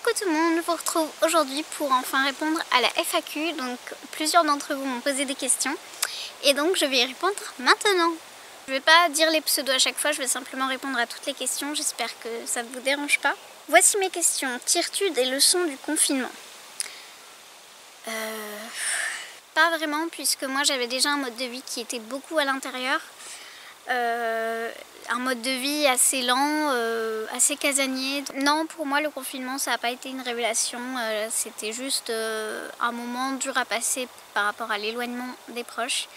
Coucou tout le monde, je vous retrouve aujourd'hui pour enfin répondre à la FAQ. Donc plusieurs d'entre vous m'ont posé des questions et donc je vais y répondre maintenant. Je ne vais pas dire les pseudos à chaque fois, je vais simplement répondre à toutes les questions, j'espère que ça ne vous dérange pas. Voici mes questions. Tires-tu des leçons du confinement? Pas vraiment, puisque moi j'avais déjà un mode de vie qui était beaucoup à l'intérieur. Un mode de vie assez lent, assez casanier. Non, pour moi le confinement ça n'a pas été une révélation, c'était juste un moment dur à passer par rapport à l'éloignement des proches.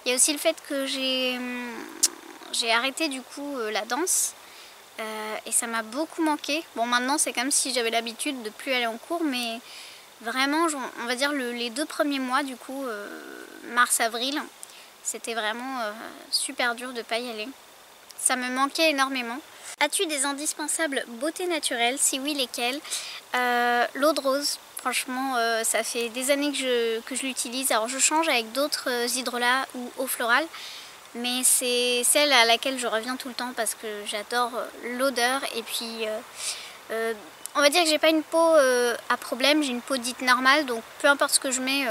Il y a aussi le fait que j'ai arrêté du coup la danse et ça m'a beaucoup manqué. Bon, maintenant c'est comme si j'avais l'habitude de plus aller en cours, mais vraiment on va dire les 2 premiers mois du coup, mars-avril, c'était vraiment super dur de ne pas y aller. Ça me manquait énormément. As-tu des indispensables beauté naturelle? Si oui, lesquels? L'eau de rose. Franchement, ça fait des années que je l'utilise. Alors je change avec d'autres hydrolats ou eau florale. Mais c'est celle à laquelle je reviens tout le temps parce que j'adore l'odeur. Et puis, on va dire que j'ai pas une peau à problème. J'ai une peau dite normale. Donc peu importe ce que je mets...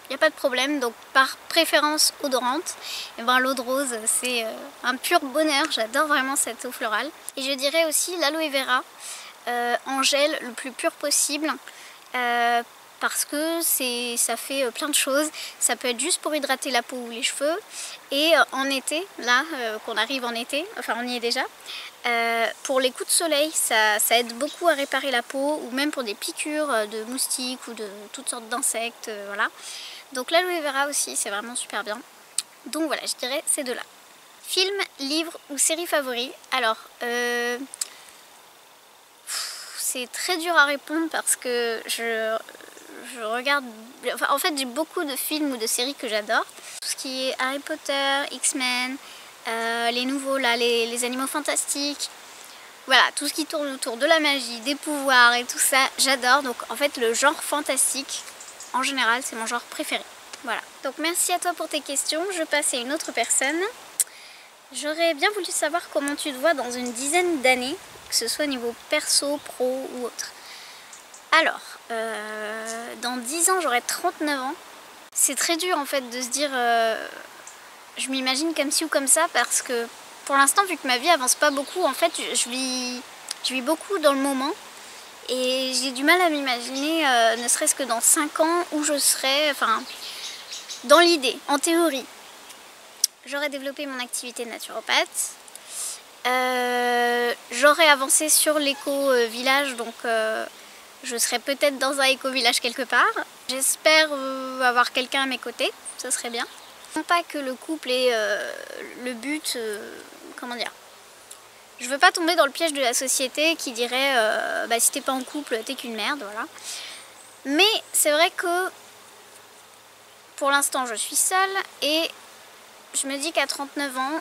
il n'y a pas de problème, donc par préférence odorante, et ben l'eau de rose c'est un pur bonheur, j'adore vraiment cette eau florale. Et je dirais aussi l'aloe vera en gel le plus pur possible, parce que ça fait plein de choses. Ça peut être juste pour hydrater la peau ou les cheveux, et en été, là qu'on arrive en été, enfin on y est déjà, pour les coups de soleil ça aide beaucoup à réparer la peau, ou même pour des piqûres de moustiques ou de toutes sortes d'insectes, voilà. Donc l'aloe vera aussi c'est vraiment super bien. Donc voilà, je dirais ces deux là. Film, livre ou série favori? Alors c'est très dur à répondre parce que je regarde, enfin, en fait j'ai beaucoup de films ou de séries que j'adore. Tout ce qui est Harry Potter, X-Men, les nouveaux là, les animaux fantastiques. Voilà, tout ce qui tourne autour de la magie, des pouvoirs et tout ça, j'adore. Donc en fait le genre fantastique, en général, c'est mon genre préféré. Voilà. Donc merci à toi pour tes questions. Je passe à une autre personne. J'aurais bien voulu savoir comment tu te vois dans une dizaine d'années, que ce soit niveau perso, pro ou autre. Alors, dans 10 ans, j'aurai 39 ans. C'est très dur en fait de se dire, je m'imagine comme ci ou comme ça, parce que pour l'instant, vu que ma vie avance pas beaucoup, en fait, je vis beaucoup dans le moment. Et j'ai du mal à m'imaginer, ne serait-ce que dans 5 ans, où je serai, enfin, dans l'idée, en théorie. J'aurais développé mon activité de naturopathe, j'aurais avancé sur l'éco-village, donc je serais peut-être dans un éco-village quelque part. J'espère avoir quelqu'un à mes côtés, ça serait bien. Non pas que le couple est le but, comment dire. Je veux pas tomber dans le piège de la société qui dirait bah, si t'es pas en couple, t'es qu'une merde, voilà. Mais c'est vrai que pour l'instant je suis seule et je me dis qu'à 39 ans,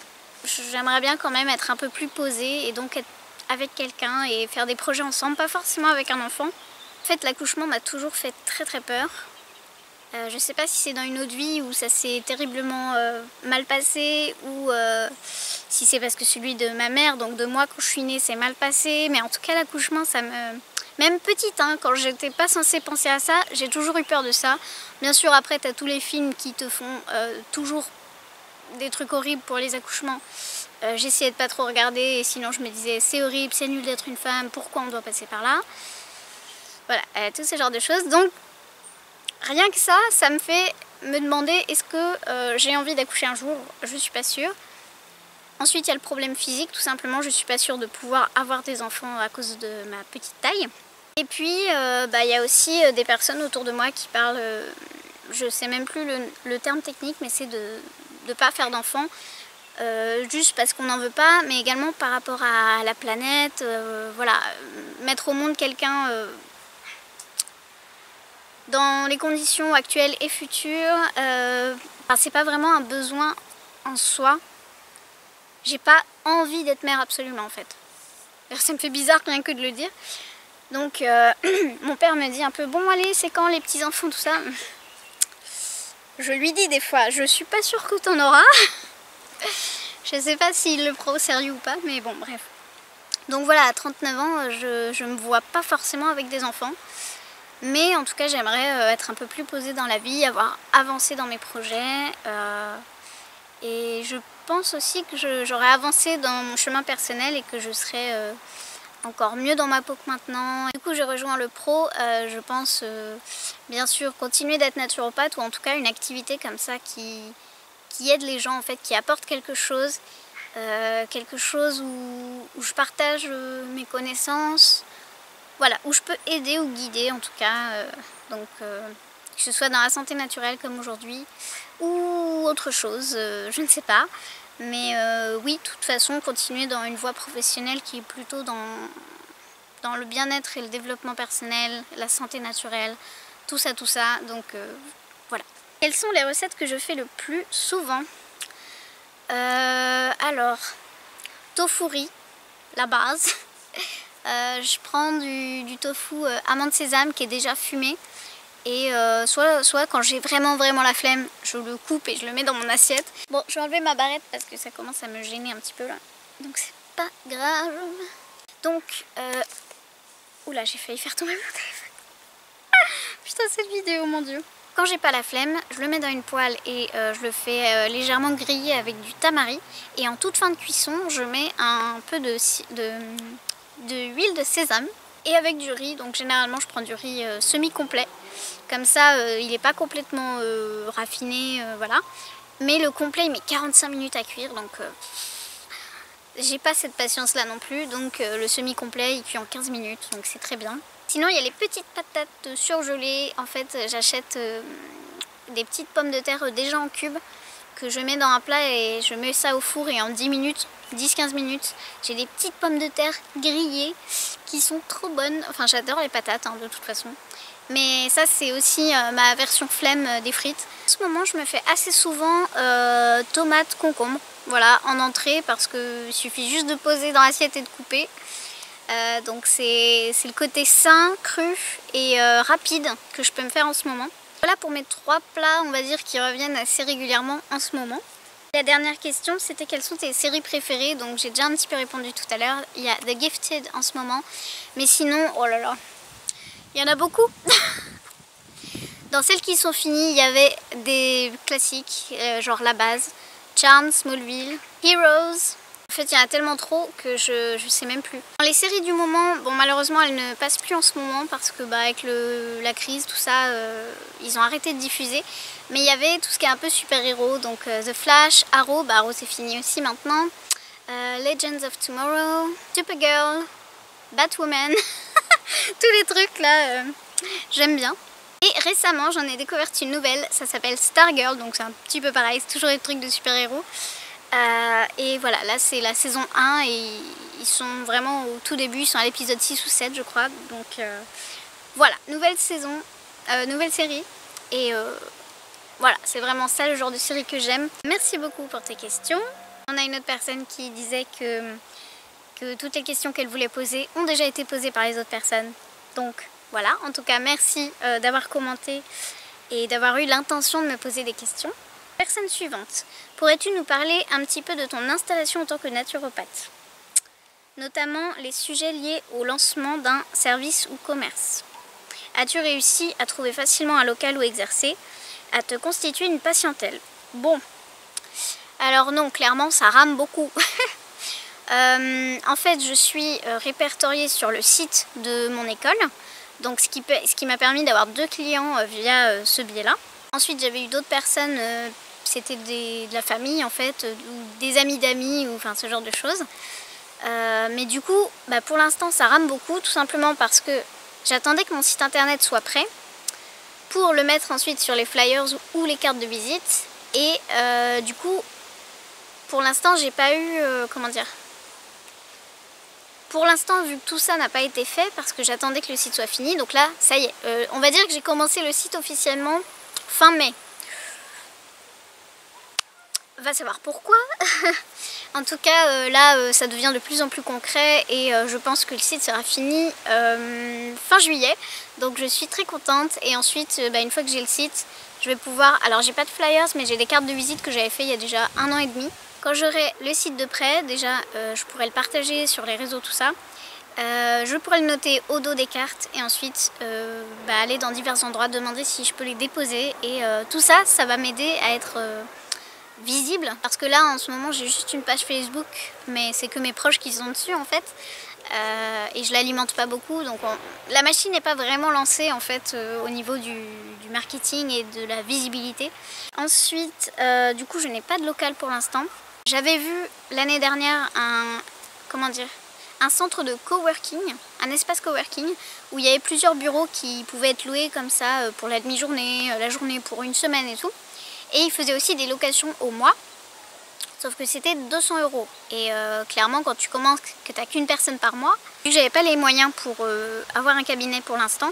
j'aimerais bien quand même être un peu plus posée et donc être avec quelqu'un et faire des projets ensemble, pas forcément avec un enfant. En fait, l'accouchement m'a toujours fait très très peur. Je sais pas si c'est dans une autre vie où ça s'est terriblement mal passé, ou si c'est parce que celui de ma mère, donc de moi quand je suis née, s'est mal passé. Mais en tout cas l'accouchement, ça me... Même petite, hein, quand j'étais pas censée penser à ça, j'ai toujours eu peur de ça. Bien sûr après t'as tous les films qui te font toujours des trucs horribles pour les accouchements. J'essayais de pas trop regarder et sinon je me disais c'est horrible, c'est nul d'être une femme, pourquoi on doit passer par là? Voilà, tout ce genre de choses. Donc rien que ça me fait me demander est-ce que j'ai envie d'accoucher un jour. Je suis pas sûre. Ensuite il y a le problème physique, tout simplement je suis pas sûre de pouvoir avoir des enfants à cause de ma petite taille. Et puis bah, y a aussi des personnes autour de moi qui parlent, je sais même plus le terme technique, mais c'est de ne pas faire d'enfants, juste parce qu'on n'en veut pas, mais également par rapport à la planète, voilà, mettre au monde quelqu'un dans les conditions actuelles et futures, c'est pas vraiment un besoin en soi. J'ai pas envie d'être mère absolument en fait. Ça me fait bizarre rien que de le dire. Donc mon père me dit un peu bon allez c'est quand les petits enfants tout ça. Je lui dis des fois je suis pas sûre que t'en auras. Je sais pas s'il le prend au sérieux ou pas, mais bon bref. Donc voilà, à 39 ans, je me vois pas forcément avec des enfants. Mais en tout cas, j'aimerais être un peu plus posée dans la vie, avoir avancé dans mes projets. Et je pense aussi que j'aurais avancé dans mon chemin personnel et que je serais encore mieux dans ma peau que maintenant. Du coup, je rejoins le pro. Je pense bien sûr continuer d'être naturopathe ou en tout cas une activité comme ça qui aide les gens en fait, qui apporte quelque chose où je partage mes connaissances. Voilà, où je peux aider ou guider en tout cas, que ce soit dans la santé naturelle comme aujourd'hui ou autre chose, je ne sais pas. Mais oui, de toute façon, continuer dans une voie professionnelle qui est plutôt dans le bien-être et le développement personnel, la santé naturelle, tout ça. Donc voilà. Quelles sont les recettes que je fais le plus souvent? Alors, tofu riz, la base. Je prends du tofu amande sésame qui est déjà fumé et soit quand j'ai vraiment la flemme, je le coupe et je le mets dans mon assiette. Bon, je vais enlever ma barrette parce que ça commence à me gêner un petit peu là, donc c'est pas grave. Donc, oula, j'ai failli faire tomber mon téléphone. Putain, cette vidéo, mon dieu. Quand j'ai pas la flemme, je le mets dans une poêle et je le fais légèrement griller avec du tamari. Et en toute fin de cuisson, je mets un peu d'huile de sésame et avec du riz. Donc généralement, je prends du riz semi-complet. Comme ça, il n'est pas complètement raffiné, voilà. Mais le complet, il met 45 minutes à cuire, donc j'ai pas cette patience-là non plus. Donc le semi-complet, il cuit en 15 minutes, donc c'est très bien. Sinon, il y a les petites patates surgelées. En fait, j'achète des petites pommes de terre déjà en cubes que je mets dans un plat et je mets ça au four et en 10 minutes, 10-15 minutes, j'ai des petites pommes de terre grillées qui sont trop bonnes. Enfin, j'adore les patates hein, de toute façon. Mais ça, c'est aussi ma version flemme des frites. En ce moment, je me fais assez souvent tomates, concombres, voilà, en entrée parce qu'il suffit juste de poser dans l'assiette et de couper. Donc c'est le côté sain, cru et rapide que je peux me faire en ce moment. Voilà pour mes 3 plats, on va dire, qui reviennent assez régulièrement en ce moment. La dernière question, c'était quelles sont tes séries préférées? Donc j'ai déjà un petit peu répondu tout à l'heure. Il y a The Gifted en ce moment. Mais sinon, oh là là, il y en a beaucoup. Dans celles qui sont finies, il y avait des classiques, genre La Base, Charmed, Smallville, Heroes. En fait, il y en a tellement trop que je sais même plus. Dans les séries du moment, bon, malheureusement, elles ne passent plus en ce moment parce que avec la crise, tout ça, ils ont arrêté de diffuser. Mais il y avait tout ce qui est un peu super-héros, donc The Flash, Arrow, bah Arrow c'est fini aussi maintenant, Legends of Tomorrow, Supergirl, Batwoman, tous les trucs là, j'aime bien. Et récemment, j'en ai découvert une nouvelle, ça s'appelle Stargirl, donc c'est un petit peu pareil, c'est toujours des trucs de super-héros. Et voilà, là c'est la saison 1 et ils sont vraiment au tout début, ils sont à l'épisode 6 ou 7 je crois. Donc voilà, nouvelle saison, nouvelle série et voilà, c'est vraiment ça le genre de série que j'aime. Merci beaucoup pour tes questions. On a une autre personne qui disait que toutes les questions qu'elle voulait poser ont déjà été posées par les autres personnes. Donc voilà, en tout cas merci d'avoir commenté et d'avoir eu l'intention de me poser des questions. Personne suivante, pourrais-tu nous parler un petit peu de ton installation en tant que naturopathe? Notamment les sujets liés au lancement d'un service ou commerce. As-tu réussi à trouver facilement un local où exercer, à te constituer une patientèle? Bon, alors non, clairement ça rame beaucoup. En fait, je suis répertoriée sur le site de mon école, donc ce qui m'a permis d'avoir 2 clients via ce biais-là. Ensuite, j'avais eu d'autres personnes, c'était de la famille en fait, ou des amis d'amis, ou enfin ce genre de choses. Mais du coup, bah, pour l'instant, ça rame beaucoup, tout simplement parce que j'attendais que mon site internet soit prêt pour le mettre ensuite sur les flyers ou les cartes de visite. Et du coup, pour l'instant, j'ai pas eu, comment dire, pour l'instant, vu que tout ça n'a pas été fait, parce que j'attendais que le site soit fini, donc là, ça y est, on va dire que j'ai commencé le site officiellement fin mai. Va savoir pourquoi. En tout cas, là, ça devient de plus en plus concret et je pense que le site sera fini fin juillet. Donc je suis très contente et ensuite, une fois que j'ai le site, je vais pouvoir... Alors j'ai pas de flyers, mais j'ai des cartes de visite que j'avais fait il y a déjà 1 an et demi. Quand j'aurai le site de prêt, déjà je pourrai le partager sur les réseaux, tout ça. Je pourrais le noter au dos des cartes et ensuite aller dans divers endroits, demander si je peux les déposer. Et tout ça, ça va m'aider à être visible. Parce que là, en ce moment, j'ai juste une page Facebook, mais c'est que mes proches qui sont dessus en fait. Et je l'alimente pas beaucoup, donc la machine n'est pas vraiment lancée en fait au niveau du marketing et de la visibilité. Ensuite, du coup, je n'ai pas de local pour l'instant. J'avais vu l'année dernière un centre de coworking, un espace coworking où il y avait plusieurs bureaux qui pouvaient être loués comme ça pour la demi-journée, la journée pour une semaine et tout. Et ils faisaient aussi des locations au mois. Sauf que c'était 200 €. Et clairement, quand tu commences, que tu n'as qu'une personne par mois, vu que j'avais pas les moyens pour avoir un cabinet pour l'instant,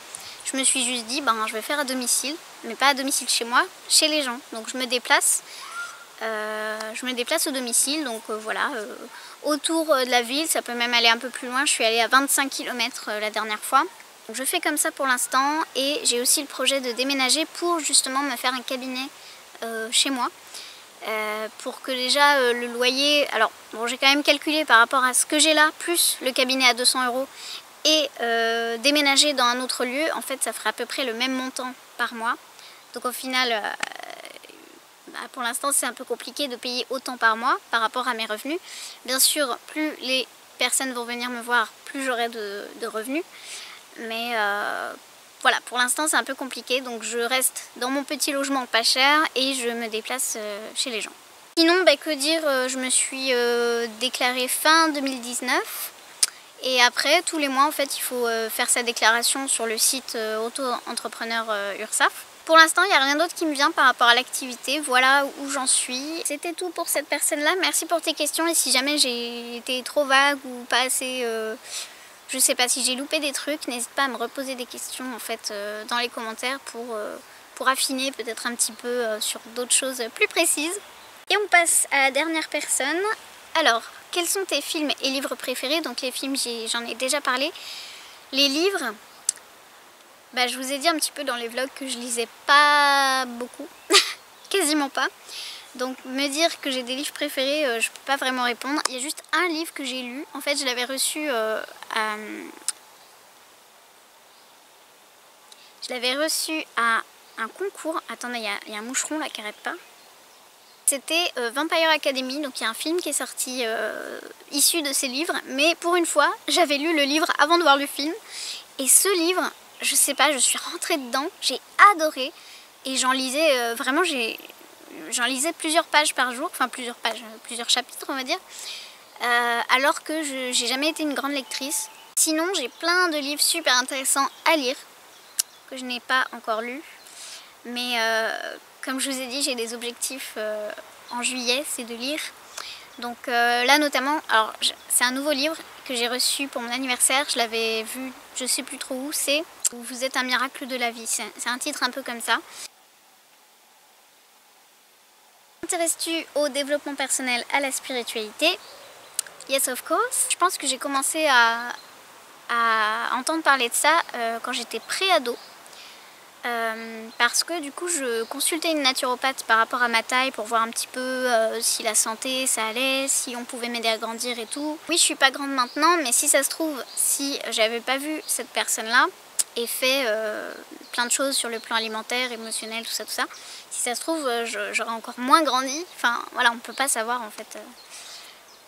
je me suis juste dit, je vais faire à domicile, mais pas à domicile chez moi, chez les gens. Donc je me déplace au domicile, donc voilà, autour de la ville, ça peut même aller un peu plus loin. Je suis allée à 25 km la dernière fois. Donc je fais comme ça pour l'instant et j'ai aussi le projet de déménager pour justement me faire un cabinet chez moi. Pour que déjà le loyer, alors bon, j'ai quand même calculé par rapport à ce que j'ai là, plus le cabinet à 200 € et déménager dans un autre lieu, en fait ça ferait à peu près le même montant par mois. Donc au final, pour l'instant c'est un peu compliqué de payer autant par mois par rapport à mes revenus. Bien sûr, plus les personnes vont venir me voir, plus j'aurai de revenus. Mais voilà, pour l'instant c'est un peu compliqué, donc je reste dans mon petit logement pas cher et je me déplace chez les gens. Sinon, que dire, je me suis déclarée fin 2019 et après tous les mois en fait il faut faire sa déclaration sur le site auto-entrepreneur URSSAF. Pour l'instant il n'y a rien d'autre qui me vient par rapport à l'activité, voilà où j'en suis. C'était tout pour cette personne-là, merci pour tes questions et si jamais j'ai été trop vague ou pas assez... je sais pas si j'ai loupé des trucs, n'hésite pas à me reposer des questions en fait dans les commentaires pour affiner peut-être un petit peu sur d'autres choses plus précises. Et on passe à la dernière personne. Alors, quels sont tes films et livres préférés? Donc les films, j'en ai déjà parlé. Les livres, je vous ai dit un petit peu dans les vlogs que je lisais pas beaucoup, quasiment pas. Donc me dire que j'ai des livres préférés, je peux pas vraiment répondre. Il y a juste un livre que j'ai lu. En fait, je l'avais reçu à un concours. Attendez, il y a un moucheron là qui arrête pas. C'était Vampire Academy, donc il y a un film qui est sorti issu de ces livres. Mais pour une fois, j'avais lu le livre avant de voir le film. Et ce livre, je sais pas, je suis rentrée dedans, j'ai adoré. Et j'en lisais vraiment, j'en lisais plusieurs pages par jour, enfin plusieurs chapitres on va dire, alors que j'ai jamais été une grande lectrice. Sinon j'ai plein de livres super intéressants à lire, que je n'ai pas encore lus, mais comme je vous ai dit j'ai des objectifs en juillet, c'est de lire. Donc là notamment, alors c'est un nouveau livre que j'ai reçu pour mon anniversaire, je l'avais vu je sais plus trop où, c'est « Vous êtes un miracle de la vie », c'est un titre un peu comme ça. T'intéresses-tu au développement personnel, à la spiritualité? Yes, of course. Je pense que j'ai commencé à entendre parler de ça quand j'étais pré-ado. Parce que du coup je consultais une naturopathe par rapport à ma taille pour voir un petit peu si la santé ça allait, si on pouvait m'aider à grandir et tout. Oui, je suis pas grande maintenant, mais si ça se trouve, si j'avais pas vu cette personne-là et fait plein de choses sur le plan alimentaire, émotionnel, tout ça, si ça se trouve j'aurais encore moins grandi. Enfin voilà, on peut pas savoir en fait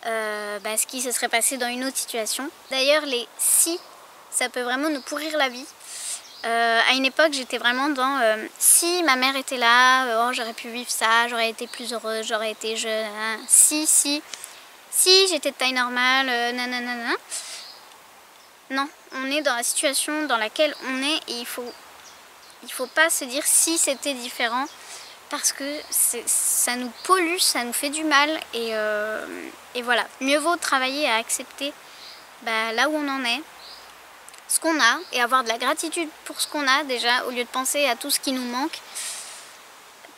ce qui se serait passé dans une autre situation. D'ailleurs les si, ça peut vraiment nous pourrir la vie. À une époque j'étais vraiment dans si ma mère était là, j'aurais pu vivre ça, j'aurais été plus heureuse, j'aurais été jeune, si j'étais de taille normale, nanana. Non, on est dans la situation dans laquelle on est et il faut pas se dire si c'était différent parce que ça nous pollue, ça nous fait du mal et voilà. Mieux vaut travailler à accepter là où on en est, ce qu'on a et avoir de la gratitude pour ce qu'on a déjà au lieu de penser à tout ce qui nous manque.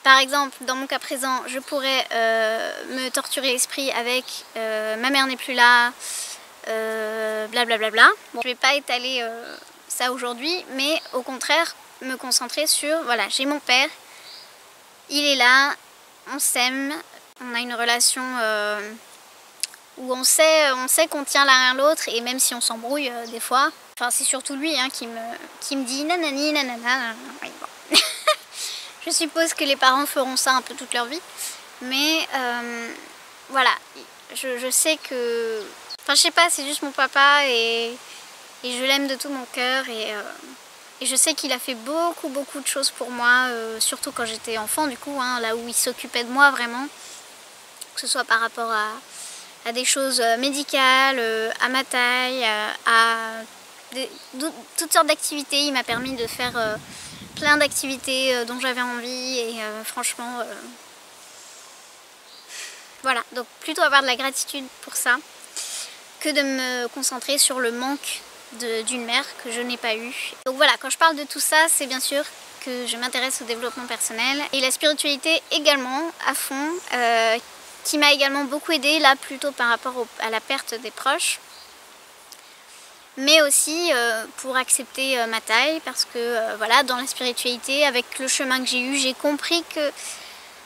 Par exemple, dans mon cas présent, je pourrais me torturer l'esprit avec ma mère n'est plus là, blablabla. Bon, je vais pas étaler ça aujourd'hui, mais au contraire me concentrer sur, voilà, j'ai mon père, il est là, on s'aime, On a une relation où on sait qu'on tient l'un à l'autre, et même si on s'embrouille des fois, enfin c'est surtout lui hein, qui me dit nanani nanana. Oui, bon. Je suppose que les parents feront ça un peu toute leur vie, mais voilà, je sais que, enfin je sais pas, c'est juste mon papa et je l'aime de tout mon cœur, et je sais qu'il a fait beaucoup de choses pour moi, surtout quand j'étais enfant du coup, hein, là où il s'occupait de moi vraiment, que ce soit par rapport à des choses médicales, à ma taille, toutes sortes d'activités. Il m'a permis de faire plein d'activités dont j'avais envie, et franchement, voilà, donc plutôt avoir de la gratitude pour ça, que de me concentrer sur le manque d'une mère que je n'ai pas eu. Donc voilà, quand je parle de tout ça, c'est bien sûr que je m'intéresse au développement personnel et la spiritualité également à fond, qui m'a également beaucoup aidée là, plutôt par rapport à la perte des proches, mais aussi pour accepter ma taille, parce que voilà, dans la spiritualité, avec le chemin que j'ai eu, j'ai compris que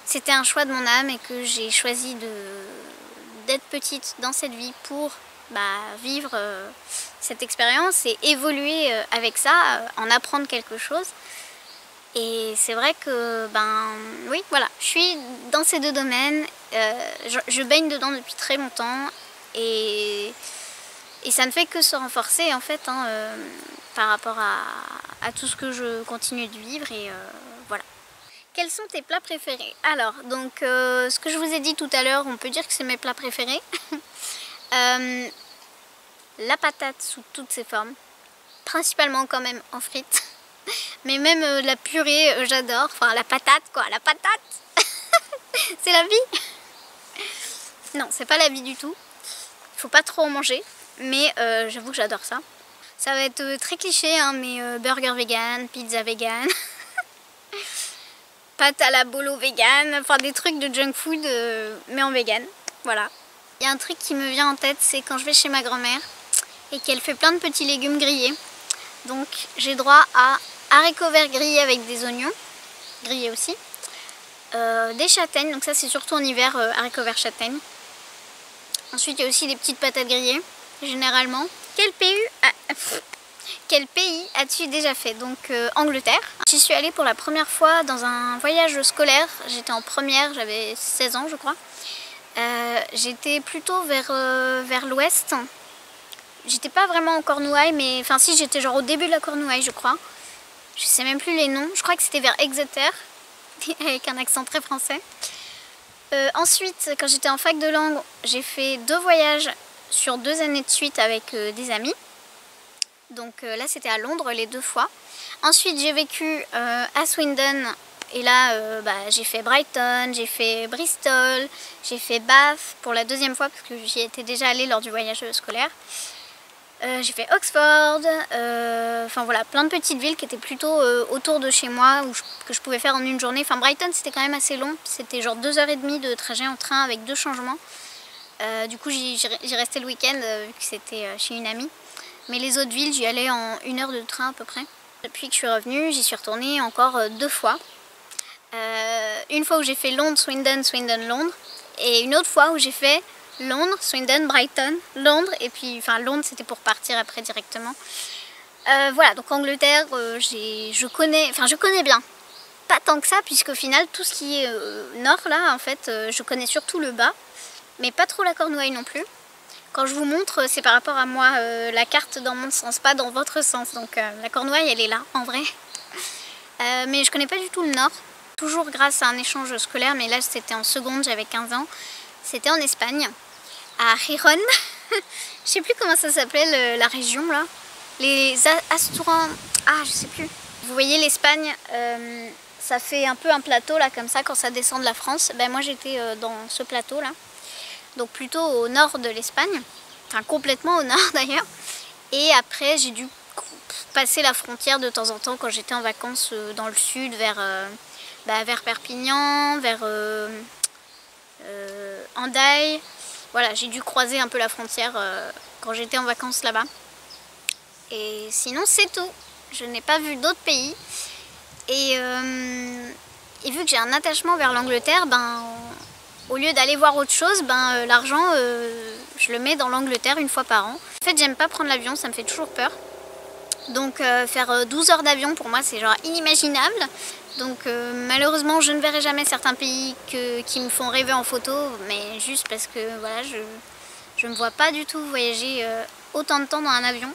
c'était un choix de mon âme et que j'ai choisi d'être petite dans cette vie pour vivre cette expérience et évoluer avec ça, en apprendre quelque chose. Et c'est vrai que, oui, voilà, je suis dans ces deux domaines, je baigne dedans depuis très longtemps, et ça ne fait que se renforcer en fait, hein, par rapport à tout ce que je continue de vivre, et voilà. Quels sont tes plats préférés? Alors, donc, ce que je vous ai dit tout à l'heure, on peut dire que c'est mes plats préférés. La patate sous toutes ses formes, principalement quand même en frites, mais même la purée, j'adore, enfin la patate quoi, la patate c'est la vie. Non, c'est pas la vie du tout, il faut pas trop en manger, mais j'avoue que j'adore ça. Ça va être très cliché, hein, mais burger vegan, pizza vegan, pâte à la bolo vegan, enfin des trucs de junk food, mais en vegan, voilà. Il y a un truc qui me vient en tête, c'est quand je vais chez ma grand-mère et qu'elle fait plein de petits légumes grillés. Donc j'ai droit à haricots verts grillés avec des oignons, grillés aussi, des châtaignes, donc ça c'est surtout en hiver, haricots verts châtaignes. Ensuite il y a aussi des petites patates grillées, généralement. Quel pays as-tu déjà fait? Donc Angleterre. J'y suis allée pour la première fois dans un voyage scolaire, j'étais en première, j'avais 16 ans je crois. J'étais plutôt vers l'ouest. J'étais pas vraiment en Cornouailles, mais enfin si, j'étais genre au début de la Cornouaille je crois. Je sais même plus les noms, je crois que c'était vers Exeter, avec un accent très français. Ensuite, quand j'étais en fac de langue, j'ai fait 2 voyages sur 2 années de suite avec des amis. Donc là c'était à Londres les 2 fois. Ensuite j'ai vécu à Swindon, et là j'ai fait Brighton, j'ai fait Bristol, j'ai fait Bath pour la 2e fois parce que j'y étais déjà allée lors du voyage scolaire. J'ai fait Oxford, enfin voilà, plein de petites villes qui étaient plutôt autour de chez moi, que je pouvais faire en une journée. Enfin Brighton c'était quand même assez long, c'était genre 2h30 de trajet en train avec 2 changements. Du coup j'y restais le week-end vu que c'était chez une amie. Mais les autres villes j'y allais en 1 heure de train à peu près. Depuis que je suis revenue, j'y suis retournée encore 2 fois. Une fois où j'ai fait Londres, Swindon, Swindon, Londres, et une autre fois où j'ai fait Londres, Swindon, Brighton, Londres, et puis enfin Londres c'était pour partir après directement. Voilà, donc Angleterre, je connais bien, pas tant que ça, puisqu'au final tout ce qui est nord là en fait, je connais surtout le bas, mais pas trop la Cornouaille non plus. Quand je vous montre, c'est par rapport à moi, la carte dans mon sens, pas dans votre sens, donc la Cornouaille elle est là en vrai. Mais je connais pas du tout le nord, toujours grâce à un échange scolaire, mais là c'était en seconde, j'avais 15 ans, c'était en Espagne, à Gijón. Je sais plus comment ça s'appelle la région là, les Asturias, je sais plus. Vous voyez l'Espagne, ça fait un peu un plateau là comme ça quand ça descend de la France. Ben moi j'étais dans ce plateau là, donc plutôt au nord de l'Espagne, enfin complètement au nord d'ailleurs. Et après j'ai dû passer la frontière de temps en temps quand j'étais en vacances dans le sud, vers Perpignan, vers Hendaye. Voilà, j'ai dû croiser un peu la frontière quand j'étais en vacances là-bas. Et sinon c'est tout. Je n'ai pas vu d'autres pays. Et vu que j'ai un attachement vers l'Angleterre, au lieu d'aller voir autre chose, l'argent je le mets dans l'Angleterre une fois par an. En fait j'aime pas prendre l'avion, ça me fait toujours peur. Donc faire 12 heures d'avion pour moi c'est genre inimaginable. Donc malheureusement je ne verrai jamais certains pays qui me font rêver en photo, mais juste parce que voilà, je ne me vois pas du tout voyager autant de temps dans un avion.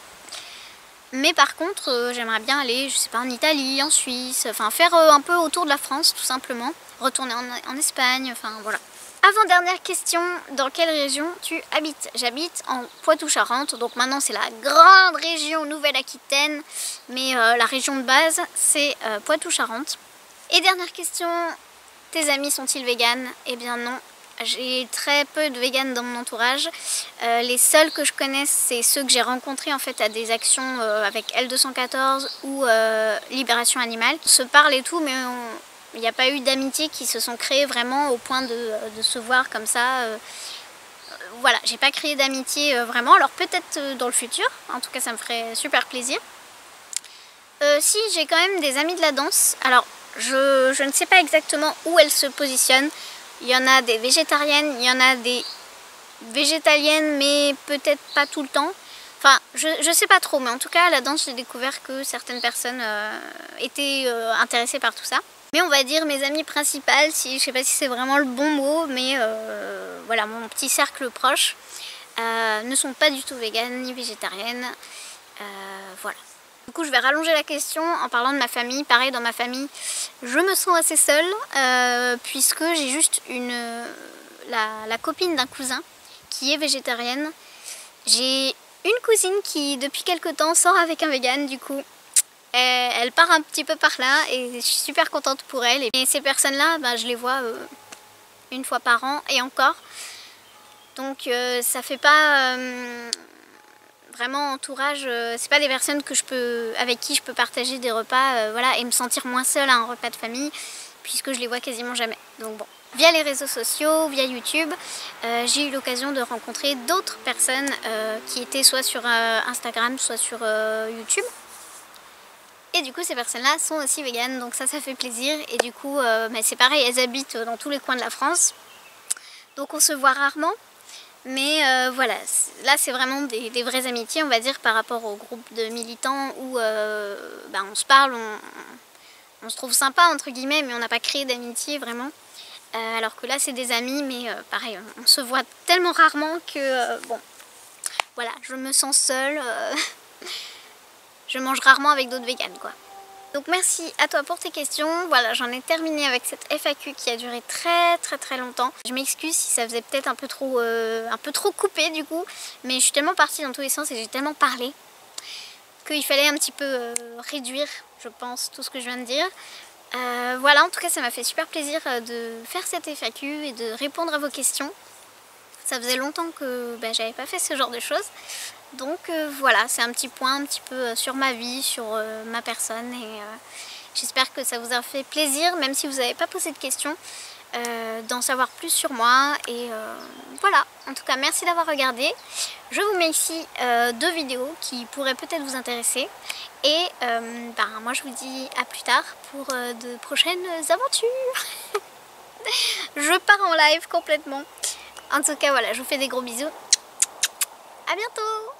Mais par contre j'aimerais bien aller, je sais pas, en Italie, en Suisse, enfin faire un peu autour de la France tout simplement, retourner en Espagne, enfin voilà. Avant-dernière question, dans quelle région tu habites? J'habite en Poitou-Charentes, donc maintenant c'est la grande région Nouvelle-Aquitaine, mais la région de base c'est Poitou-Charentes. Et dernière question, tes amis sont-ils véganes? Eh bien non, j'ai très peu de véganes dans mon entourage. Les seuls que je connaisse c'est ceux que j'ai rencontrés en fait à des actions avec L214 ou Libération Animale. On se parle et tout, mais il n'y a pas eu d'amitié qui se sont créées vraiment au point de se voir comme ça. Voilà, j'ai pas créé d'amitié vraiment, alors peut-être dans le futur, en tout cas ça me ferait super plaisir. Si, j'ai quand même des amis de la danse, alors je ne sais pas exactement où elles se positionnent. Il y en a des végétariennes, il y en a des végétaliennes, mais peut-être pas tout le temps. Enfin, je sais pas trop, mais en tout cas à la danse j'ai découvert que certaines personnes étaient intéressées par tout ça. Mais on va dire mes amies principales, je sais pas si c'est vraiment le bon mot, mais voilà, mon petit cercle proche ne sont pas du tout véganes ni végétariennes. Voilà. Du coup je vais rallonger la question en parlant de ma famille. Pareil, dans ma famille je me sens assez seule puisque j'ai juste la copine d'un cousin qui est végétarienne. J'ai une cousine qui depuis quelque temps sort avec un vegan, du coup elle part un petit peu par là et je suis super contente pour elle. Et ces personnes-là, je les vois une fois par an et encore. Donc ça fait pas vraiment entourage, c'est pas des personnes avec qui je peux partager des repas voilà, et me sentir moins seule à un repas de famille puisque je les vois quasiment jamais. Donc bon, via les réseaux sociaux, via YouTube, j'ai eu l'occasion de rencontrer d'autres personnes qui étaient soit sur Instagram, soit sur YouTube. Et du coup ces personnes-là sont aussi véganes, donc ça fait plaisir. Et du coup c'est pareil, elles habitent dans tous les coins de la France, donc on se voit rarement. Mais voilà, là c'est vraiment des vraies amitiés, on va dire, par rapport au groupe de militants où on se parle, on se trouve sympa entre guillemets, mais on n'a pas créé d'amitié vraiment. Alors que là c'est des amis, mais pareil, on se voit tellement rarement que bon, voilà, je me sens seule. Je mange rarement avec d'autres véganes quoi. Donc merci à toi pour tes questions. Voilà, j'en ai terminé avec cette FAQ qui a duré très longtemps. Je m'excuse si ça faisait peut-être un peu trop coupé du coup, mais je suis tellement partie dans tous les sens et j'ai tellement parlé qu'il fallait un petit peu réduire, je pense, tout ce que je viens de dire. Voilà, en tout cas ça m'a fait super plaisir de faire cette FAQ et de répondre à vos questions. Ça faisait longtemps que j'avais pas fait ce genre de choses. Donc voilà, c'est un petit point un petit peu sur ma vie, sur ma personne, et j'espère que ça vous a fait plaisir, même si vous n'avez pas posé de questions, d'en savoir plus sur moi. Et voilà, en tout cas merci d'avoir regardé. Je vous mets ici 2 vidéos qui pourraient peut-être vous intéresser. Et moi je vous dis à plus tard pour de prochaines aventures. Je pars en live complètement. En tout cas voilà, je vous fais des gros bisous. À bientôt!